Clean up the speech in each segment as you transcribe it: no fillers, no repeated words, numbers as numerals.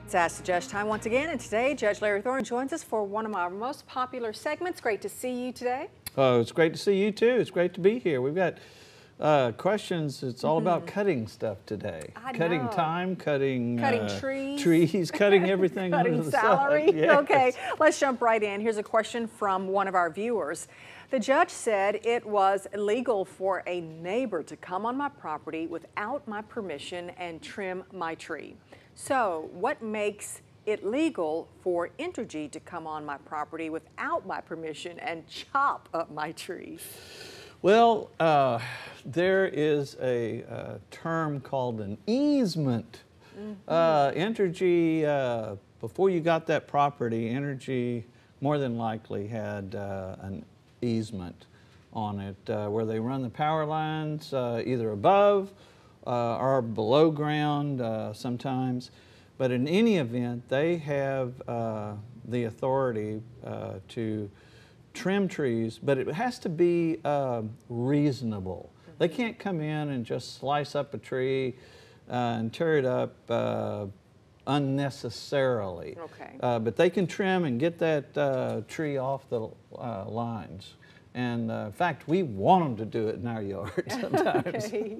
It's Ask the Judge time once again, and today Judge Larry Thorne joins us for one of our most popular segments. Great to see you today. Oh, it's great to see you too. It's great to be here. We've got questions. It's all about cutting stuff today. Cutting time, cutting trees, cutting everything cutting under the salary. sun. Yes. Okay, let's jump right in. Here's a question from one of our viewers. The judge said it was illegal for a neighbor to come on my property without my permission and trim my tree. So what makes it legal for Entergy to come on my property without my permission and chop up my tree? Well, there is a term called an easement. Entergy, before you got that property, Entergy more than likely had an easement on it where they run the power lines either above or below ground sometimes. But in any event, they have the authority to trim trees, but it has to be reasonable. They can't come in and just slice up a tree and tear it up unnecessarily. Okay. But they can trim and get that tree off the lines. And in fact, we want them to do it in our yard sometimes. Okay.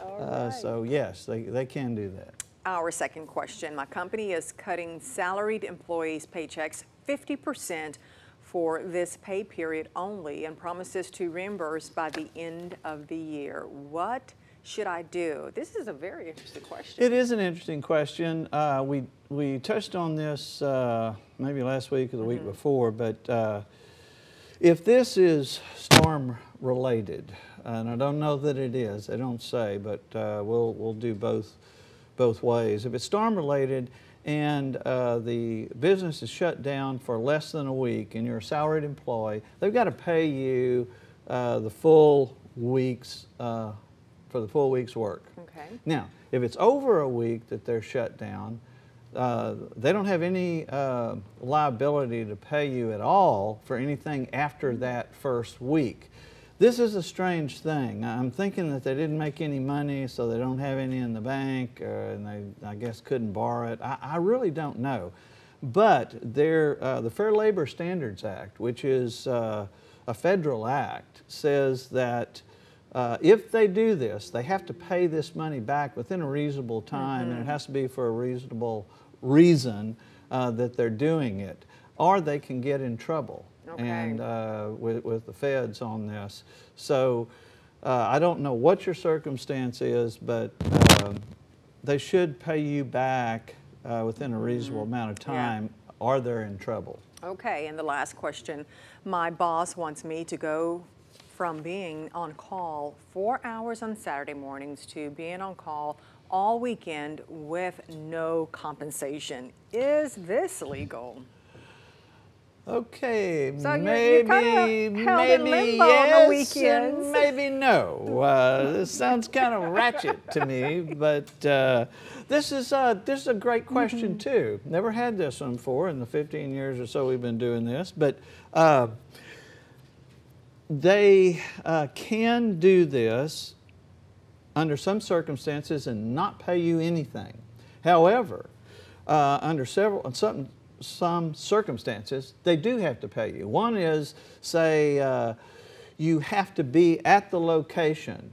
All right. So yes, they can do that. Our second question. My company is cutting salaried employees' paychecks 50% for this pay period only and promises to reimburse by the end of the year. What should I do? This is a very interesting question. It is an interesting question. We touched on this maybe last week or the week before, but if this is storm related, and I don't know that it is, they don't say, but we'll do both ways. If it's storm related and the business is shut down for less than a week and you're a salaried employee, they've got to pay you the full week's for the full week's work. Okay. Now, if it's over a week that they're shut down, they don't have any liability to pay you at all for anything after that first week. This is a strange thing. I'm thinking that they didn't make any money, so they don't have any in the bank, and they, I guess, couldn't borrow it. I really don't know. But the Fair Labor Standards Act, which is a federal act, says that if they do this, they have to pay this money back within a reasonable time, and it has to be for a reasonable reason that they're doing it, or they can get in trouble. Okay. And with the feds on this. So I don't know what your circumstance is, but they should pay you back within a reasonable amount of time, or they're in trouble. Okay, and the last question. My boss wants me to go from being on call 4 hours on Saturday mornings to being on call all weekend with no compensation. Is this legal? Okay, so maybe yes, and maybe no. This sounds kind of ratchet to me, but this is a great question too. Never had this one before in the 15 years or so we've been doing this, but they can do this under some circumstances and not pay you anything. However, under some circumstances, they do have to pay you. One is, say, you have to be at the location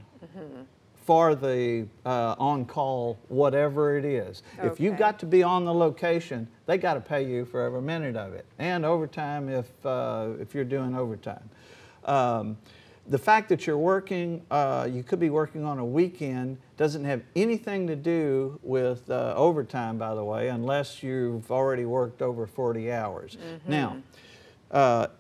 for the on-call, whatever it is. Okay. If you've got to be on the location, they got to pay you for every minute of it, and overtime if you're doing overtime. The fact that you're working, you could be working on a weekend, doesn't have anything to do with overtime, by the way, unless you've already worked over 40 hours. Now,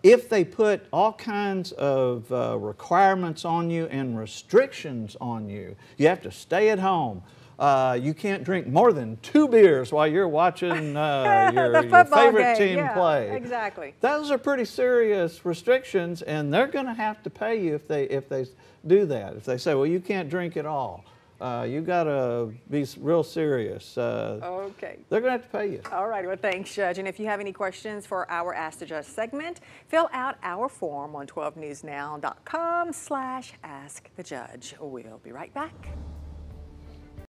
if they put all kinds of requirements on you and restrictions on you, you have to stay at home. You can't drink more than 2 beers while you're watching your favorite team play. Exactly. Those are pretty serious restrictions, and they're going to have to pay you if they do that. If they say, well, you can't drink at all, you got to be real serious. Okay. They're going to have to pay you. All right. Well, thanks, Judge. And if you have any questions for our Ask the Judge segment, fill out our form on 12newsnow.com/askthejudge. We'll be right back.